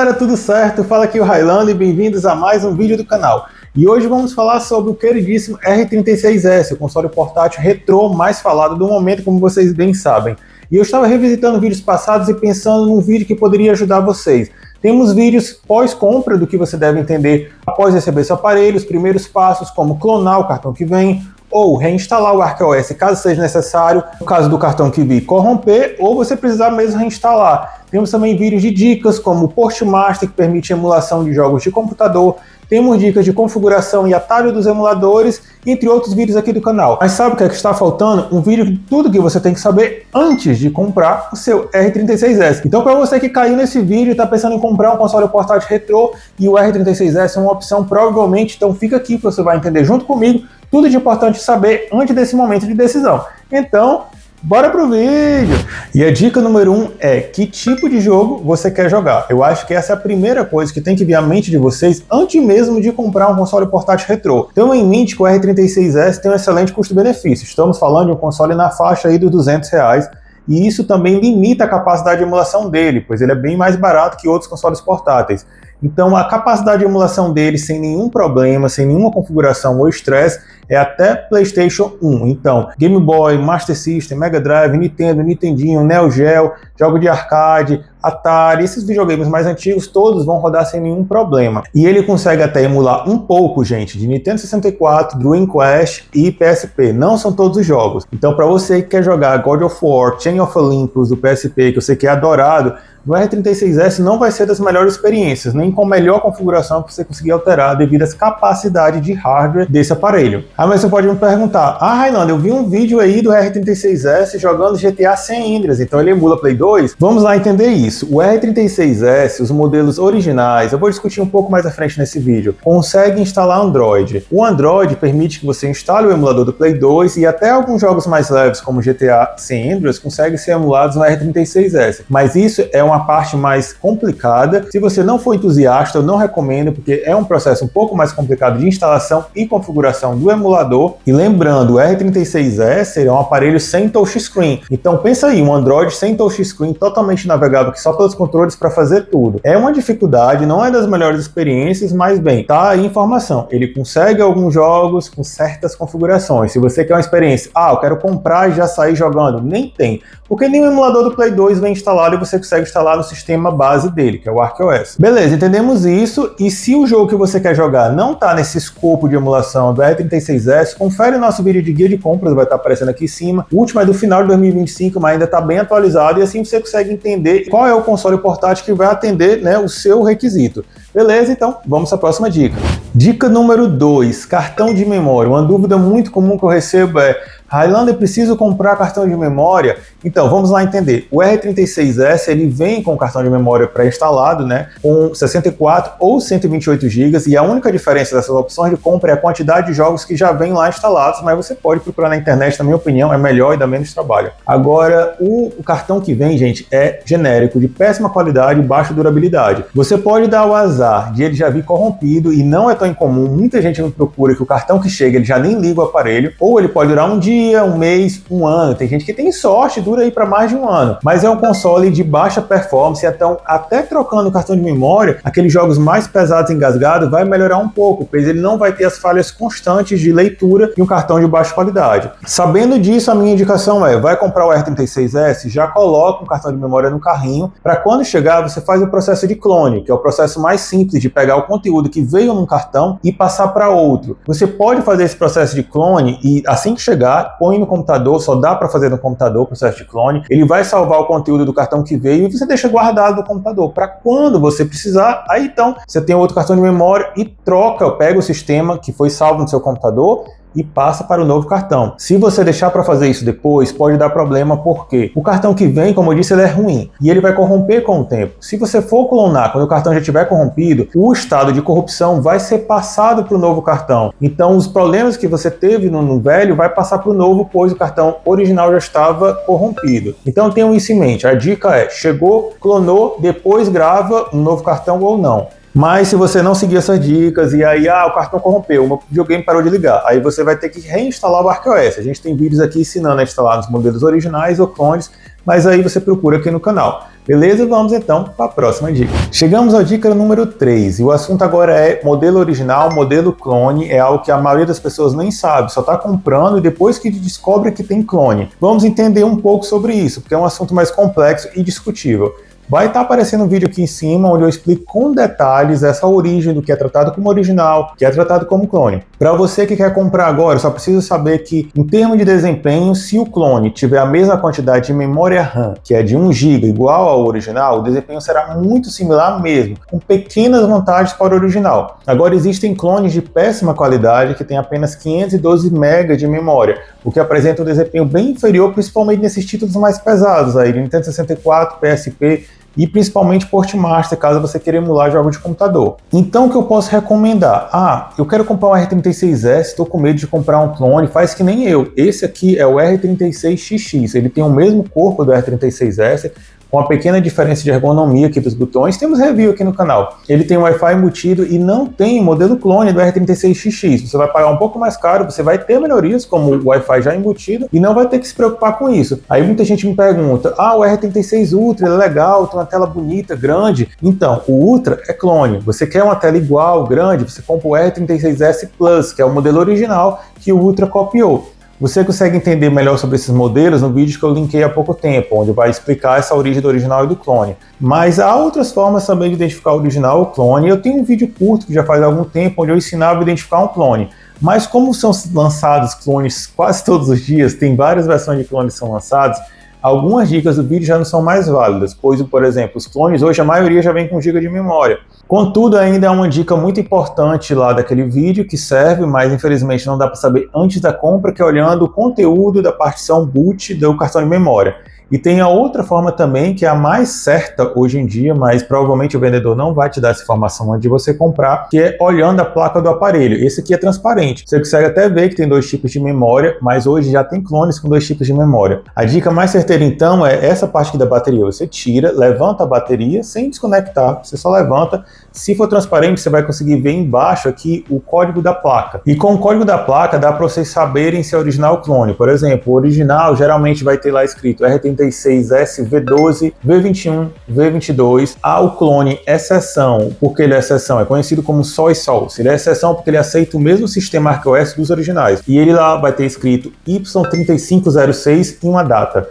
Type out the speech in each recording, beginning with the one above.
galera, tudo certo? Fala aqui o Highlander e bem-vindos a mais um vídeo do canal. E hoje vamos falar sobre o queridíssimo R36S, o console portátil retrô mais falado do momento, como vocês bem sabem. E eu estava revisitando vídeos passados e pensando num vídeo que poderia ajudar vocês. Temos vídeos pós-compra do que você deve entender após receber seu aparelho, os primeiros passos, como clonar o cartão que vem, ou reinstalar o ArcOS caso seja necessário, no caso do cartão que vir corromper, ou você precisar mesmo reinstalar. Temos também vídeos de dicas como o Portmaster, que permite emulação de jogos de computador. Temos dicas de configuração e atalho dos emuladores, entre outros vídeos aqui do canal. Mas sabe o que é que está faltando? Um vídeo de tudo que você tem que saber antes de comprar o seu R36S. Então, para você que caiu nesse vídeo e está pensando em comprar um console portátil retrô, e o R36S é uma opção provavelmente, então fica aqui que você vai entender junto comigo tudo de importante saber antes desse momento de decisão. Então, bora pro vídeo! E a dica número 1 é que tipo de jogo você quer jogar. Eu acho que essa é a primeira coisa que tem que vir à mente de vocês antes mesmo de comprar um console portátil retrô. Tenham em mente que o R36S tem um excelente custo-benefício. Estamos falando de um console na faixa aí dos R$200, e isso também limita a capacidade de emulação dele, pois ele é bem mais barato que outros consoles portáteis. Então a capacidade de emulação dele sem nenhum problema, sem nenhuma configuração ou estresse, é até PlayStation 1. Então, Game Boy, Master System, Mega Drive, Nintendo, Nintendinho, Neo Geo, jogo de arcade, Atari, esses videogames mais antigos, todos vão rodar sem nenhum problema. E ele consegue até emular um pouco, gente, de Nintendo 64, Dreamcast e PSP. Não são todos os jogos. Então, para você que quer jogar God of War, Chain of Olympus do PSP, que você quer adorado, no R36S não vai ser das melhores experiências, nem com a melhor configuração que você conseguir alterar devido às capacidades de hardware desse aparelho. Ah, mas você pode me perguntar, Highlander, eu vi um vídeo aí do R36S jogando GTA San Andreas, então ele emula Play 2? Vamos lá entender isso. O R36S, os modelos originais, eu vou discutir um pouco mais à frente nesse vídeo, consegue instalar Android. O Android permite que você instale o emulador do Play 2 e até alguns jogos mais leves como GTA San Andreas conseguem ser emulados no R36S, mas isso é uma parte mais complicada. Se você não for entusiasta, eu não recomendo, porque é um processo um pouco mais complicado de instalação e configuração do emulador. E lembrando, o R36S é um aparelho sem touchscreen. Então pensa aí, um Android sem touchscreen, totalmente navegável, que só pelos controles para fazer tudo. É uma dificuldade, não é das melhores experiências, mas bem, tá aí informação. Ele consegue alguns jogos com certas configurações. Se você quer uma experiência, eu quero comprar e já sair jogando, nem tem. Porque nem o emulador do Play 2 vem instalado e você consegue instalar no sistema base dele, que é o ArcOS. Beleza, entendemos isso, e se o jogo que você quer jogar não está nesse escopo de emulação do R36S, confere o nosso vídeo de guia de compras, vai estar aparecendo aqui em cima. O último é do final de 2025, mas ainda está bem atualizado, e assim você consegue entender qual é o console portátil que vai atender, né, o seu requisito. Beleza, então vamos para a próxima dica. Dica número 2, cartão de memória. Uma dúvida muito comum que eu recebo é: Highlander, preciso comprar cartão de memória? Então, vamos lá entender. O R36S, ele vem com cartão de memória pré-instalado, né, com 64 ou 128 GB, e a única diferença dessas opções de compra é a quantidade de jogos que já vem lá instalados, mas você pode procurar na internet, na minha opinião, é melhor e dá menos trabalho. Agora, o cartão que vem, gente, é genérico, de péssima qualidade e baixa durabilidade. Você pode dar o azar de ele já vir corrompido, e não é tão incomum, muita gente me procura que o cartão que chega, ele já nem liga o aparelho, ou ele pode durar um dia, um mês, um ano. Tem gente que tem sorte, dura aí para mais de um ano. Mas é um console de baixa performance, então até trocando o cartão de memória, aqueles jogos mais pesados e engasgados vai melhorar um pouco, pois ele não vai ter as falhas constantes de leitura de um cartão de baixa qualidade. Sabendo disso, a minha indicação é: vai comprar o R36S, já coloca um cartão de memória no carrinho, para quando chegar você faz o processo de clone, que é o processo mais simples de pegar o conteúdo que veio num cartão e passar para outro. Você pode fazer esse processo de clone e assim que chegar, põe no computador, só dá para fazer no computador o processo de clone, ele vai salvar o conteúdo do cartão que veio e você deixa guardado no computador, para quando você precisar, aí então você tem outro cartão de memória e troca, pega o sistema que foi salvo no seu computador e passa para o novo cartão. Se você deixar para fazer isso depois, pode dar problema, porque o cartão que vem, como eu disse, ele é ruim e ele vai corromper com o tempo. Se você for clonar quando o cartão já estiver corrompido, o estado de corrupção vai ser passado para o novo cartão. Então os problemas que você teve no velho vai passar para o novo, pois o cartão original já estava corrompido. Então tenham isso em mente. A dica é: chegou, clonou, depois grava um novo cartão ou não. Mas se você não seguir essas dicas e aí, o cartão corrompeu, o meu videogame parou de ligar, aí você vai ter que reinstalar o ArcOS. A gente tem vídeos aqui ensinando a instalar nos modelos originais ou clones, mas aí você procura aqui no canal. Beleza? Vamos então para a próxima dica. Chegamos à dica número 3 e o assunto agora é modelo original, modelo clone. É algo que a maioria das pessoas nem sabe, só está comprando e depois que descobre que tem clone. Vamos entender um pouco sobre isso, porque é um assunto mais complexo e discutível. Vai estar aparecendo um vídeo aqui em cima onde eu explico com detalhes essa origem do que é tratado como original, que é tratado como clone. Para você que quer comprar agora, só precisa saber que, em termos de desempenho, se o clone tiver a mesma quantidade de memória RAM, que é de 1 GB, igual ao original, o desempenho será muito similar mesmo, com pequenas vantagens para o original. Agora, existem clones de péssima qualidade que têm apenas 512 MB de memória, o que apresenta um desempenho bem inferior, principalmente nesses títulos mais pesados, aí, de Nintendo 64, PSP, e principalmente Portmaster, caso você queira emular jogos de computador. Então o que eu posso recomendar? Eu quero comprar um R36S, estou com medo de comprar um clone, faz que nem eu. Esse aqui é o R36XX, ele tem o mesmo corpo do R36S, com uma pequena diferença de ergonomia aqui dos botões. Temos review aqui no canal. Ele tem Wi-Fi embutido e não tem o modelo clone do R36XX. Você vai pagar um pouco mais caro, você vai ter melhorias como o Wi-Fi já embutido e não vai ter que se preocupar com isso. Aí muita gente me pergunta, o R36 Ultra é legal, tem uma tela bonita, grande. Então, o Ultra é clone. Você quer uma tela igual, grande, você compra o R36S Plus, que é o modelo original que o Ultra copiou. Você consegue entender melhor sobre esses modelos no vídeo que eu linkei há pouco tempo, onde vai explicar essa origem do original e do clone. Mas há outras formas também de identificar o original ou o clone. Eu tenho um vídeo curto que já faz algum tempo, onde eu ensinava a identificar um clone. Mas como são lançados clones quase todos os dias, tem várias versões de clones que são lançados, algumas dicas do vídeo já não são mais válidas, pois, por exemplo, os clones hoje a maioria já vem com 1 GB de memória. Contudo, ainda é uma dica muito importante lá daquele vídeo que serve, mas infelizmente não dá para saber antes da compra, que é olhando o conteúdo da partição boot do cartão de memória. E tem a outra forma também, que é a mais certa hoje em dia, mas provavelmente o vendedor não vai te dar essa informação antes de você comprar, que é olhando a placa do aparelho. Esse aqui é transparente. Você consegue até ver que tem 2 tipos de memória, mas hoje já tem clones com 2 tipos de memória. A dica mais certeira então é essa parte aqui da bateria. Você tira, levanta a bateria sem desconectar, você só levanta. Se for transparente, você vai conseguir ver embaixo aqui o código da placa. E com o código da placa dá para vocês saberem se é original ou clone. Por exemplo, o original geralmente vai ter lá escrito R36S, V12, V21, V22. O clone exceção, porque ele é exceção, é conhecido como só e sol. Ele é exceção porque ele aceita o mesmo sistema ArcOS dos originais. E ele lá vai ter escrito Y3506 e uma data.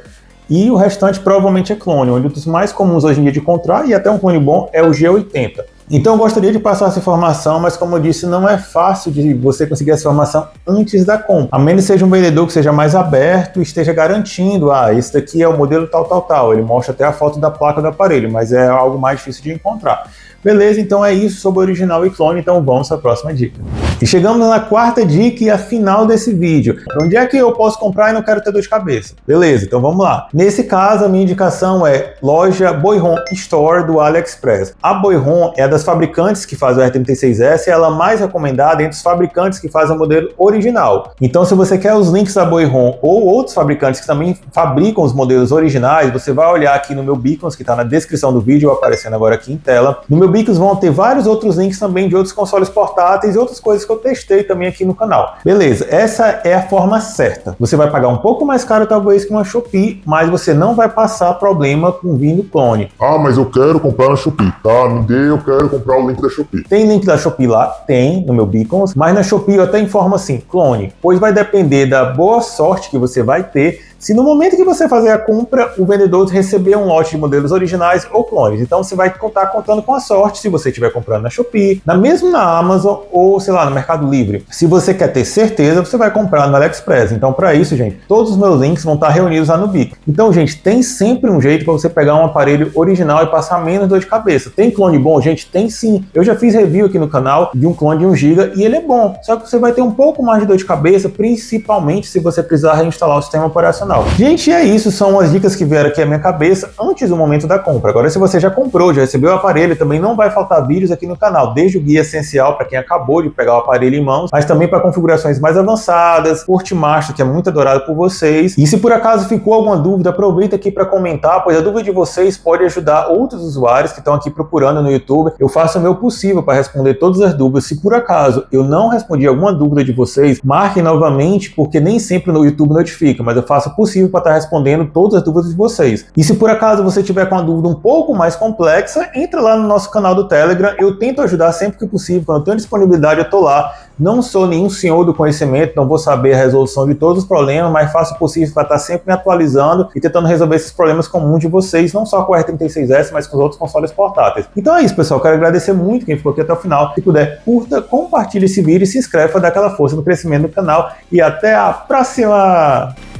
E o restante provavelmente é clone, onde um dos mais comuns hoje em dia de encontrar, e até um clone bom, é o G80. Então eu gostaria de passar essa informação, mas como eu disse, não é fácil de você conseguir essa informação antes da compra. A menos que seja um vendedor que seja mais aberto e esteja garantindo, esse daqui é o modelo tal. Ele mostra até a foto da placa do aparelho, mas é algo mais difícil de encontrar. Beleza, então é isso sobre original e clone, então vamos para a próxima dica. E chegamos na quarta dica e a final desse vídeo. Onde é que eu posso comprar e não quero ter dor de cabeça? Beleza, então vamos lá. Nesse caso, a minha indicação é loja Boyhon Store do AliExpress. A Boyhon é das fabricantes que faz o R36S, ela é mais recomendada entre os fabricantes que fazem o modelo original. Então, se você quer os links da Boyhon ou outros fabricantes que também fabricam os modelos originais, você vai olhar aqui no meu Beacons, que está na descrição do vídeo, aparecendo agora aqui em tela. No meu Beacons vão ter vários outros links também de outros consoles portáteis e outras coisas que eu testei também aqui no canal. Beleza, essa é a forma certa. Você vai pagar um pouco mais caro talvez que uma Shopee, mas você não vai passar problema com vindo clone. Mas eu quero comprar na Shopee, tá? Me dê, eu quero comprar o link da Shopee. Tem link da Shopee lá? Tem, no meu Beacons, mas na Shopee eu até informo assim, clone, pois vai depender da boa sorte que você vai ter se no momento que você fazer a compra, o vendedor receber um lote de modelos originais ou clones. Então você vai estar contando com a sorte se você estiver comprando na Shopee, mesmo na Amazon ou, sei lá, no Mercado Livre. Se você quer ter certeza, você vai comprar no AliExpress. Então, para isso, gente, todos os meus links vão estar reunidos lá no Beacon. Então, gente, tem sempre um jeito para você pegar um aparelho original e passar menos dor de cabeça. Tem clone bom? Gente, tem sim. Eu já fiz review aqui no canal de um clone de 1 GB e ele é bom. Só que você vai ter um pouco mais de dor de cabeça, principalmente se você precisar reinstalar o sistema operacional. Gente, é isso, são as dicas que vieram aqui à minha cabeça antes do momento da compra. Agora, se você já comprou, já recebeu o aparelho, também não vai faltar vídeos aqui no canal, desde o guia essencial para quem acabou de pegar o aparelho em mãos, mas também para configurações mais avançadas, Portmaster, que é muito adorado por vocês. E se por acaso ficou alguma dúvida, aproveita aqui para comentar, pois a dúvida de vocês pode ajudar outros usuários que estão aqui procurando no YouTube. Eu faço o meu possível para responder todas as dúvidas. Se por acaso eu não respondi alguma dúvida de vocês, marquem novamente, porque nem sempre no YouTube notifica, mas eu faço possível para estar respondendo todas as dúvidas de vocês. E se por acaso você tiver com uma dúvida um pouco mais complexa, entra lá no nosso canal do Telegram. Eu tento ajudar sempre que possível. Quando eu tenho disponibilidade, eu tô lá. Não sou nenhum senhor do conhecimento, não vou saber a resolução de todos os problemas, mas faço o possível para estar sempre me atualizando e tentando resolver esses problemas comuns de vocês, não só com o R36S, mas com os outros consoles portáteis. Então é isso, pessoal. Quero agradecer muito quem ficou aqui até o final. Se puder, curta, compartilhe esse vídeo e se inscreve para dar aquela força no crescimento do canal. E até a próxima!